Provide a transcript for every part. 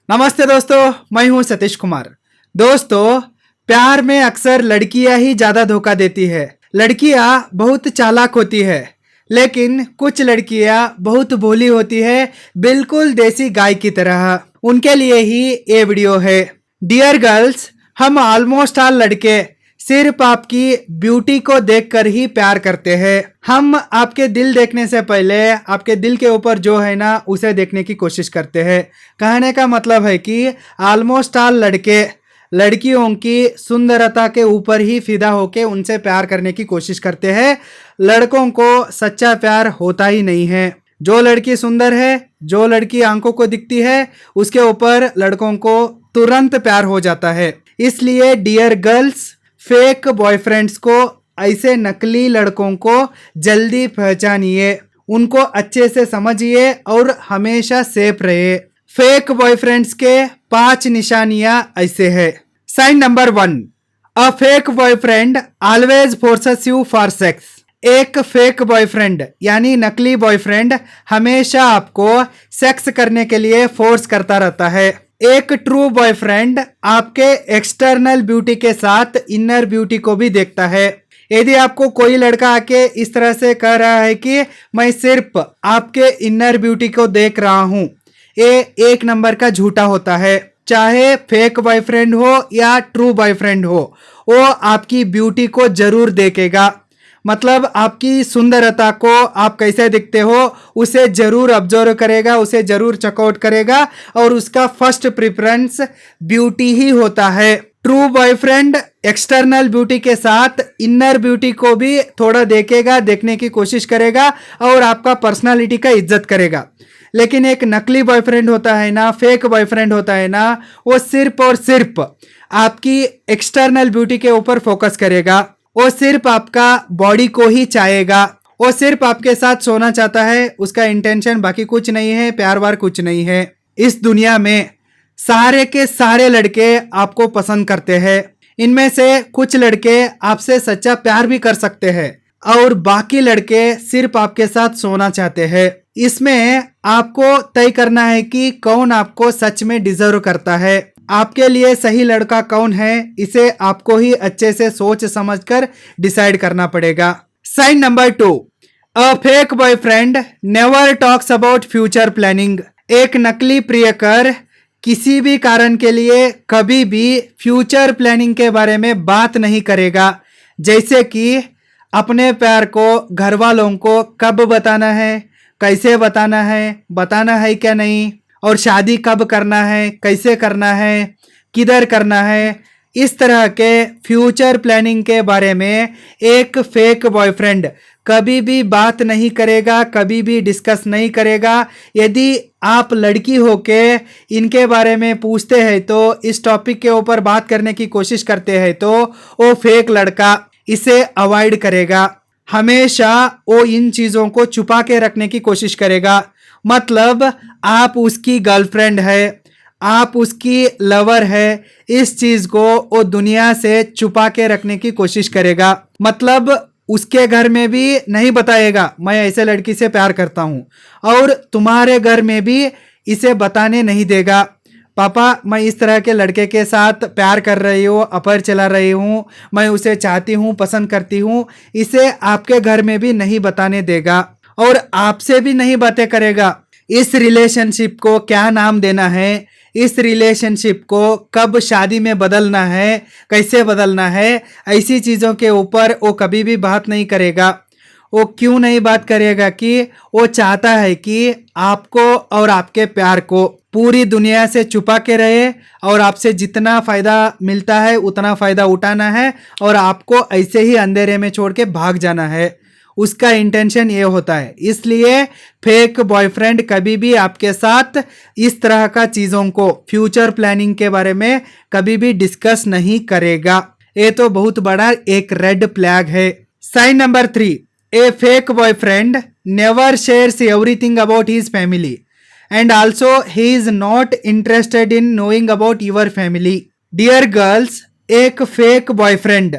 नमस्ते दोस्तों, मैं हूं सतीश कुमार। दोस्तों, प्यार में अक्सर लड़कियां ही ज्यादा धोखा देती है। लड़कियां बहुत चालाक होती है, लेकिन कुछ लड़कियां बहुत भोली होती है, बिल्कुल देसी गाय की तरह। उनके लिए ही ये वीडियो है। डियर गर्ल्स, हम ऑलमोस्ट ऑल लड़के सिर्फ आपकी ब्यूटी को देखकर ही प्यार करते हैं। हम आपके दिल देखने से पहले आपके दिल के ऊपर जो है ना उसे देखने की कोशिश करते हैं। कहने का मतलब है कि ऑलमोस्ट ऑल लड़के लड़कियों की सुंदरता के ऊपर ही फिदा होके उनसे प्यार करने की कोशिश करते हैं। लड़कों को सच्चा प्यार होता ही नहीं है। जो लड़की सुंदर है, जो लड़की आंखों को दिखती है, उसके ऊपर लड़कों को तुरंत प्यार हो जाता है। इसलिए डियर गर्ल्स, फेक बॉयफ्रेंड्स को, ऐसे नकली लड़कों को जल्दी पहचानिए, उनको अच्छे से समझिए और हमेशा सेफ रहिए। फेक बॉयफ्रेंड्स के 5 निशानियां ऐसे है। Sign number 1, a fake boyfriend always forces you for sex. एक फेक बॉयफ्रेंड यानी नकली बॉयफ्रेंड हमेशा आपको सेक्स करने के लिए फोर्स करता रहता है। एक ट्रू बॉयफ्रेंड आपके एक्सटर्नल ब्यूटी के साथ इनर ब्यूटी को भी देखता है। यदि आपको कोई लड़का आके इस तरह से कह रहा है कि मैं सिर्फ आपके इनर ब्यूटी को देख रहा हूं, ये एक नंबर का झूठा होता है। चाहे फेक बॉयफ्रेंड हो या ट्रू बॉयफ्रेंड हो, वो आपकी ब्यूटी को जरूर देखेगा। मतलब आपकी सुंदरता को, आप कैसे दिखते हो, उसे जरूर ऑब्जर्व करेगा, उसे जरूर चेकआउट करेगा और उसका फर्स्ट प्रेफरेंस ब्यूटी ही होता है। ट्रू बॉयफ्रेंड एक्सटर्नल ब्यूटी के साथ इनर ब्यूटी को भी थोड़ा देखेगा, देखने की कोशिश करेगा और आपका पर्सनालिटी का इज्जत करेगा। लेकिन एक नकली बॉयफ्रेंड होता है ना, फेक बॉयफ्रेंड होता है ना, वो सिर्फ और सिर्फ आपकी एक्सटर्नल ब्यूटी के ऊपर फोकस करेगा। वो सिर्फ आपका बॉडी को ही चाहेगा, वो सिर्फ आपके साथ सोना चाहता है। उसका इंटेंशन बाकी कुछ नहीं है, प्यार वार कुछ नहीं है। इस दुनिया में सारे के सारे लड़के आपको पसंद करते हैं। इनमें से कुछ लड़के आपसे सच्चा प्यार भी कर सकते हैं और बाकी लड़के सिर्फ आपके साथ सोना चाहते हैं। इसमें आपको तय करना है कि कौन आपको सच में डिजर्व करता है। आपके लिए सही लड़का कौन है, इसे आपको ही अच्छे से सोच समझकर डिसाइड करना पड़ेगा। Sign number 2, a fake boyfriend never talks about future planning. एक नकली प्रियकर किसी भी कारण के लिए कभी भी फ्यूचर प्लानिंग के बारे में बात नहीं करेगा। जैसे कि अपने प्यार को घर वालों को कब बताना है, कैसे बताना है क्या नहीं, और शादी कब करना है, कैसे करना है, किधर करना है, इस तरह के फ्यूचर प्लानिंग के बारे में एक फेक बॉयफ्रेंड कभी भी बात नहीं करेगा, कभी भी डिस्कस नहीं करेगा। यदि आप लड़की होके इनके बारे में पूछते हैं, तो इस टॉपिक के ऊपर बात करने की कोशिश करते हैं, तो वो फेक लड़का इसे अवॉइड करेगा। हमेशा वो इन चीज़ों को छुपा के रखने की कोशिश करेगा। मतलब आप उसकी गर्लफ्रेंड है, आप उसकी लवर है, इस चीज को वो दुनिया से छुपा के रखने की कोशिश करेगा। मतलब उसके घर में भी नहीं बताएगा मैं ऐसे लड़की से प्यार करता हूँ, और तुम्हारे घर में भी इसे बताने नहीं देगा। पापा, मैं इस तरह के लड़के के साथ प्यार कर रही हूँ, अफेयर चला रही हूँ, मैं उसे चाहती हूँ, पसंद करती हूँ, इसे आपके घर में भी नहीं बताने देगा और आपसे भी नहीं बातें करेगा। इस रिलेशनशिप को क्या नाम देना है, इस रिलेशनशिप को कब शादी में बदलना है, कैसे बदलना है, ऐसी चीज़ों के ऊपर वो कभी भी बात नहीं करेगा। वो क्यों नहीं बात करेगा कि वो चाहता है कि आपको और आपके प्यार को पूरी दुनिया से छुपा के रहे और आपसे जितना फ़ायदा मिलता है उतना फ़ायदा उठाना है और आपको ऐसे ही अंधेरे में छोड़ के भाग जाना है। उसका इंटेंशन ये होता है। इसलिए फेक बॉयफ्रेंड कभी भी आपके साथ इस तरह का चीज़ों को, फ्यूचर प्लानिंग के बारे में कभी भी डिस्कस नहीं करेगा। ये तो बहुत बड़ा एक रेड फ्लैग है। Sign number 3, a fake boyfriend never shares everything about his family and also he is not interested in knowing about your family. Dear girls, एक फेक बॉयफ्रेंड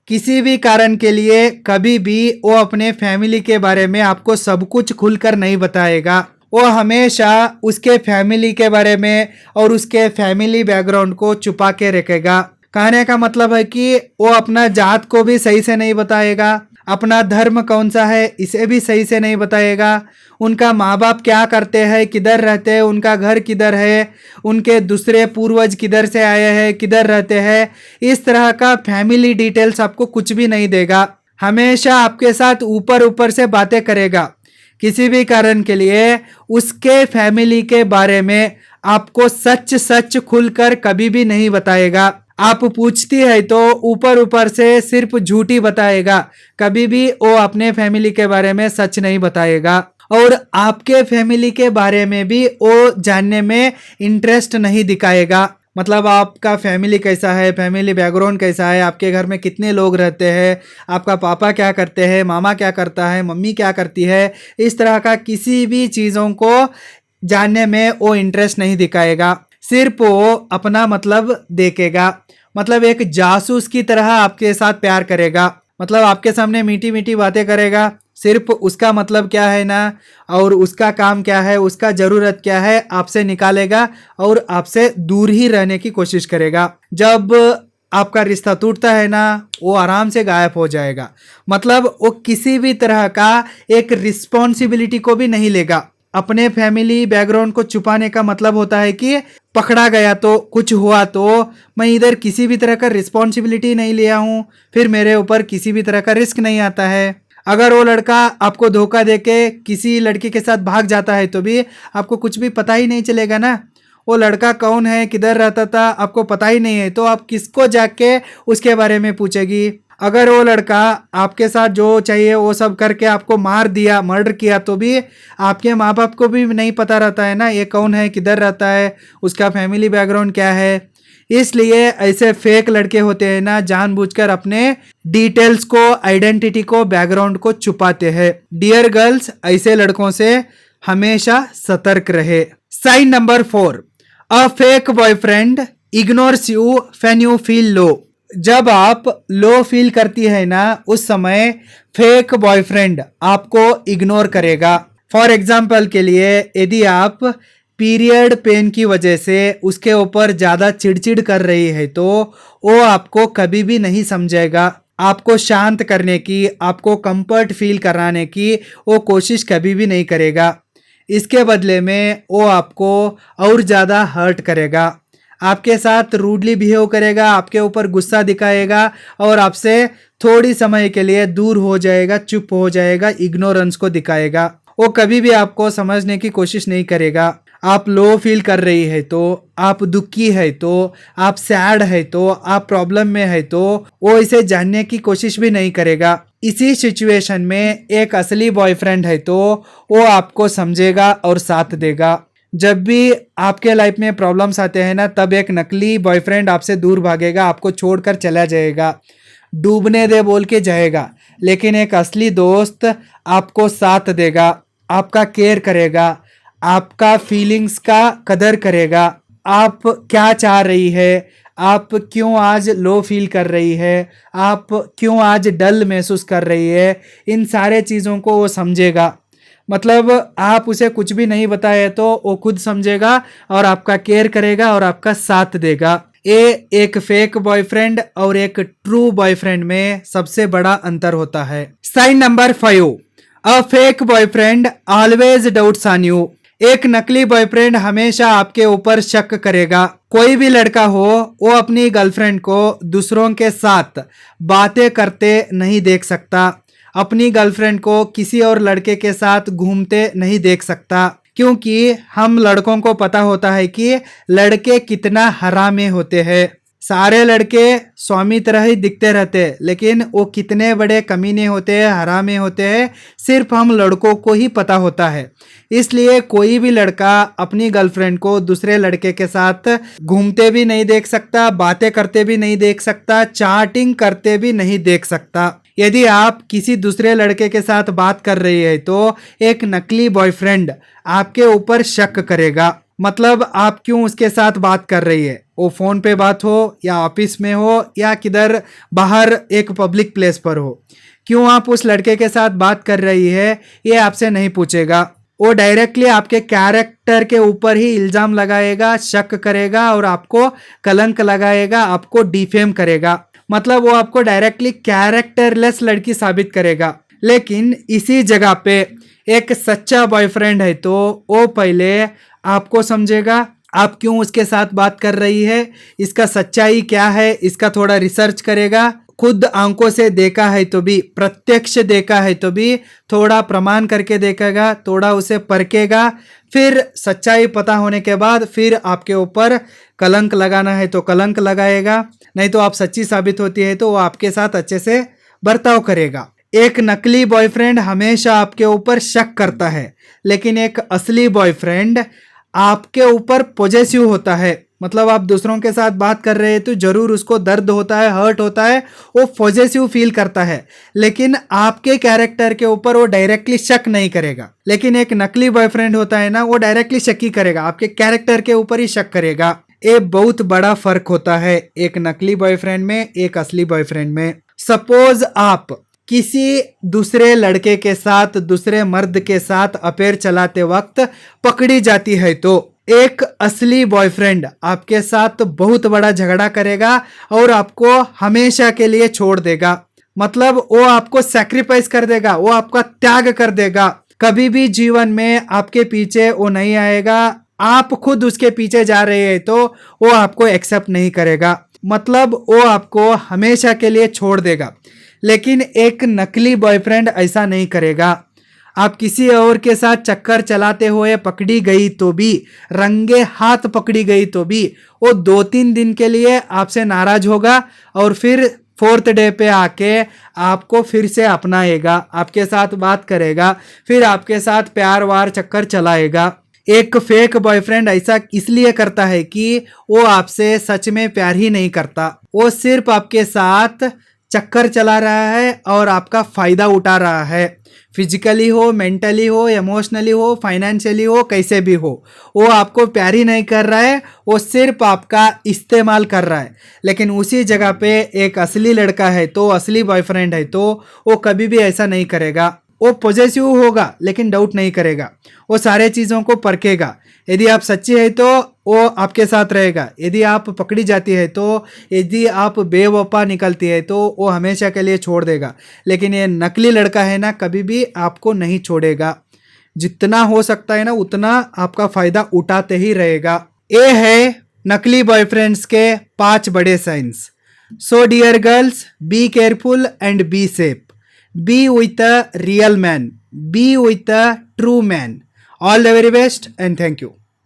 किसी भी कारण के लिए कभी भी वो अपने फैमिली के बारे में आपको सब कुछ खुलकर नहीं बताएगा। वो हमेशा उसके फैमिली के बारे में और उसके फैमिली बैकग्राउंड को छुपा के रखेगा। कहने का मतलब है कि वो अपना जात को भी सही से नहीं बताएगा, अपना धर्म कौन सा है इसे भी सही से नहीं बताएगा, उनका माँ बाप क्या करते हैं, किधर रहते हैं, उनका घर किधर है, उनके दूसरे पूर्वज किधर से आए हैं, किधर रहते हैं, इस तरह का फैमिली डिटेल्स आपको कुछ भी नहीं देगा। हमेशा आपके साथ ऊपर ऊपर से बातें करेगा। किसी भी कारण के लिए उसके फैमिली के बारे में आपको सच सच खुलकर कभी भी नहीं बताएगा। आप पूछती है तो ऊपर ऊपर से सिर्फ झूठी बताएगा, कभी भी वो अपने फैमिली के बारे में सच नहीं बताएगा। और आपके फैमिली के बारे में भी वो जानने में इंटरेस्ट नहीं दिखाएगा। मतलब आपका फैमिली कैसा है, फैमिली बैकग्राउंड कैसा है, आपके घर में कितने लोग रहते हैं, आपका पापा क्या करते हैं, मामा क्या करता है, मम्मी क्या करती है, इस तरह का किसी भी चीज़ों को जानने में वो इंटरेस्ट नहीं दिखाएगा। सिर्फ वो अपना मतलब देखेगा। मतलब एक जासूस की तरह आपके साथ प्यार करेगा। मतलब आपके सामने मीठी मीठी बातें करेगा, सिर्फ उसका मतलब क्या है ना, और उसका काम क्या है, उसका ज़रूरत क्या है आपसे निकालेगा और आपसे दूर ही रहने की कोशिश करेगा। जब आपका रिश्ता टूटता है ना, वो आराम से गायब हो जाएगा। मतलब वो किसी भी तरह का एक रिस्पॉन्सिबिलिटी को भी नहीं लेगा। अपने फैमिली बैकग्राउंड को छुपाने का मतलब होता है कि पकड़ा गया तो, कुछ हुआ तो मैं इधर किसी भी तरह का रिस्पॉन्सिबिलिटी नहीं लिया हूँ, फिर मेरे ऊपर किसी भी तरह का रिस्क नहीं आता है। अगर वो लड़का आपको धोखा देके किसी लड़की के साथ भाग जाता है तो भी आपको कुछ भी पता ही नहीं चलेगा ना। वो लड़का कौन है, किधर रहता था, आपको पता ही नहीं है, तो आप किसको जाके उसके बारे में पूछेगी। अगर वो लड़का आपके साथ जो चाहिए वो सब करके आपको मार दिया, मर्डर किया, तो भी आपके माँ बाप को भी नहीं पता रहता है ना ये कौन है, किधर रहता है, उसका फैमिली बैकग्राउंड क्या है। इसलिए ऐसे फेक लड़के होते हैं ना, जानबूझकर अपने डिटेल्स को, आइडेंटिटी को, बैकग्राउंड को छुपाते हैं। डियर गर्ल्स, ऐसे लड़कों से हमेशा सतर्क रहे। Sign number 4, a fake boyfriend ignores you when you feel low. जब आप लो फील करती है ना, उस समय फेक बॉयफ्रेंड आपको इग्नोर करेगा। फॉर एग्जाम्पल के लिए, यदि आप पीरियड पेन की वजह से उसके ऊपर ज़्यादा चिड़चिड़ कर रही है तो वो आपको कभी भी नहीं समझेगा। आपको शांत करने की, आपको कंफर्ट फील कराने की वो कोशिश कभी भी नहीं करेगा। इसके बदले में वो आपको और ज़्यादा हर्ट करेगा, आपके साथ रूडली बिहेव करेगा, आपके ऊपर गुस्सा दिखाएगा और आपसे थोड़ी समय के लिए दूर हो जाएगा, चुप हो जाएगा, इग्नोरेंस को दिखाएगा। वो कभी भी आपको समझने की कोशिश नहीं करेगा। आप लो फील कर रही है तो, आप दुखी है तो, आप सैड है तो, आप प्रॉब्लम में है तो वो इसे जानने की कोशिश भी नहीं करेगा। इसी सिचुएशन में एक असली बॉयफ्रेंड है तो वो आपको समझेगा और साथ देगा। जब भी आपके लाइफ में प्रॉब्लम्स आते हैं ना, तब एक नकली बॉयफ्रेंड आपसे दूर भागेगा, आपको छोड़कर चला जाएगा, डूबने दे बोल के जाएगा। लेकिन एक असली दोस्त आपको साथ देगा, आपका केयर करेगा, आपका फीलिंग्स का कदर करेगा। आप क्या चाह रही है, आप क्यों आज लो फील कर रही है, आप क्यों आज डल महसूस कर रही है, इन सारे चीज़ों को वो समझेगा। मतलब आप उसे कुछ भी नहीं बताए तो वो खुद समझेगा और आपका केयर करेगा और आपका साथ देगा। ये एक फेक बॉयफ्रेंड और एक ट्रू बॉयफ्रेंड में सबसे बड़ा अंतर होता है। Sign number 5, a fake boyfriend always doubts on you. एक नकली बॉयफ्रेंड हमेशा आपके ऊपर शक करेगा। कोई भी लड़का हो, वो अपनी गर्लफ्रेंड को दूसरों के साथ बातें करते नहीं देख सकता, अपनी गर्लफ्रेंड को किसी और लड़के के साथ घूमते नहीं देख सकता, क्योंकि हम लड़कों को पता होता है कि लड़के कितना हरामी होते हैं। सारे लड़के स्वामी तरह ही दिखते रहते हैं, लेकिन वो कितने बड़े कमीने होते हैं, हरामी होते हैं, सिर्फ हम लड़कों को ही पता होता है। इसलिए कोई भी लड़का अपनी गर्लफ्रेंड को दूसरे लड़के के साथ घूमते भी नहीं देख सकता, बातें करते भी नहीं देख सकता, चैटिंग करते भी नहीं देख सकता। यदि आप किसी दूसरे लड़के के साथ बात कर रही है तो एक नकली बॉयफ्रेंड आपके ऊपर शक करेगा। मतलब आप क्यों उसके साथ बात कर रही है, वो फ़ोन पे बात हो या ऑफिस में हो या किधर बाहर एक पब्लिक प्लेस पर हो, क्यों आप उस लड़के के साथ बात कर रही है ये आपसे नहीं पूछेगा। वो डायरेक्टली आपके कैरेक्टर के ऊपर ही इल्जाम लगाएगा, शक करेगा और आपको कलंक लगाएगा, आपको डिफेम करेगा। मतलब वो आपको डायरेक्टली कैरेक्टरलेस लड़की साबित करेगा। लेकिन इसी जगह पे एक सच्चा बॉयफ्रेंड है तो वो पहले आपको समझेगा, आप क्यों उसके साथ बात कर रही है, इसका सच्चाई क्या है, इसका थोड़ा रिसर्च करेगा। खुद आंखों से देखा है तो भी, प्रत्यक्ष देखा है तो भी थोड़ा प्रमाण करके देखेगा, थोड़ा उसे परखेगा। फिर सच्चाई पता होने के बाद फिर आपके ऊपर कलंक लगाना है तो कलंक लगाएगा, नहीं तो आप सच्ची साबित होती है तो वो आपके साथ अच्छे से बर्ताव करेगा। एक नकली बॉयफ्रेंड हमेशा आपके ऊपर शक करता है, लेकिन एक असली बॉयफ्रेंड आपके ऊपर पॉजेसिव होता है। मतलब आप दूसरों के साथ बात कर रहे हैं तो जरूर उसको दर्द होता है, हर्ट होता है, वो पॉजेसिव फील करता है, लेकिन आपके कैरेक्टर के ऊपर वो डायरेक्टली शक नहीं करेगा। लेकिन एक नकली बॉयफ्रेंड होता है ना, वो डायरेक्टली शक ही करेगा, आपके कैरेक्टर के ऊपर ही शक करेगा। ये बहुत बड़ा फर्क होता है एक नकली बॉयफ्रेंड में, एक असली बॉयफ्रेंड में। सपोज आप किसी दूसरे लड़के के साथ, दूसरे मर्द के साथ अफेयर चलाते वक्त पकड़ी जाती है तो एक असली बॉयफ्रेंड आपके साथ बहुत बड़ा झगड़ा करेगा और आपको हमेशा के लिए छोड़ देगा। मतलब वो आपको सैक्रिफाइस कर देगा, वो आपका त्याग कर देगा। कभी भी जीवन में आपके पीछे वो नहीं आएगा। आप खुद उसके पीछे जा रहे हैं तो वो आपको एक्सेप्ट नहीं करेगा। मतलब वो आपको हमेशा के लिए छोड़ देगा। लेकिन एक नकली बॉयफ्रेंड ऐसा नहीं करेगा। आप किसी और के साथ चक्कर चलाते हुए पकड़ी गई तो भी, रंगे हाथ पकड़ी गई तो भी, वो 2-3 दिन के लिए आपसे नाराज होगा और फिर 4th डे पे आके आपको फिर से अपनाएगा, आपके साथ बात करेगा, फिर आपके साथ प्यार वार चक्कर चलाएगा। एक फेक बॉयफ्रेंड ऐसा इसलिए करता है कि वो आपसे सच में प्यार ही नहीं करता, वो सिर्फ आपके साथ चक्कर चला रहा है और आपका फायदा उठा रहा है। फिजिकली हो, मेंटली हो, इमोशनली हो, फाइनेंशियली हो, कैसे भी हो, वो आपको प्यार ही नहीं कर रहा है, वो सिर्फ आपका इस्तेमाल कर रहा है। लेकिन उसी जगह पे एक असली लड़का है तो, असली बॉयफ्रेंड है तो वो कभी भी ऐसा नहीं करेगा। वो पॉजेसिव होगा लेकिन डाउट नहीं करेगा, वो सारे चीज़ों को परखेगा। यदि आप सच्ची है तो वो आपके साथ रहेगा, यदि आप पकड़ी जाती है तो, यदि आप बेवफा निकलती है तो वो हमेशा के लिए छोड़ देगा। लेकिन ये नकली लड़का है ना, कभी भी आपको नहीं छोड़ेगा। जितना हो सकता है ना उतना आपका फायदा उठाते ही रहेगा। ये है नकली बॉयफ्रेंड्स के 5 बड़े signs. So dear girls, be careful and be safe. Be with a real man. Be with a true man. All the very best and thank you.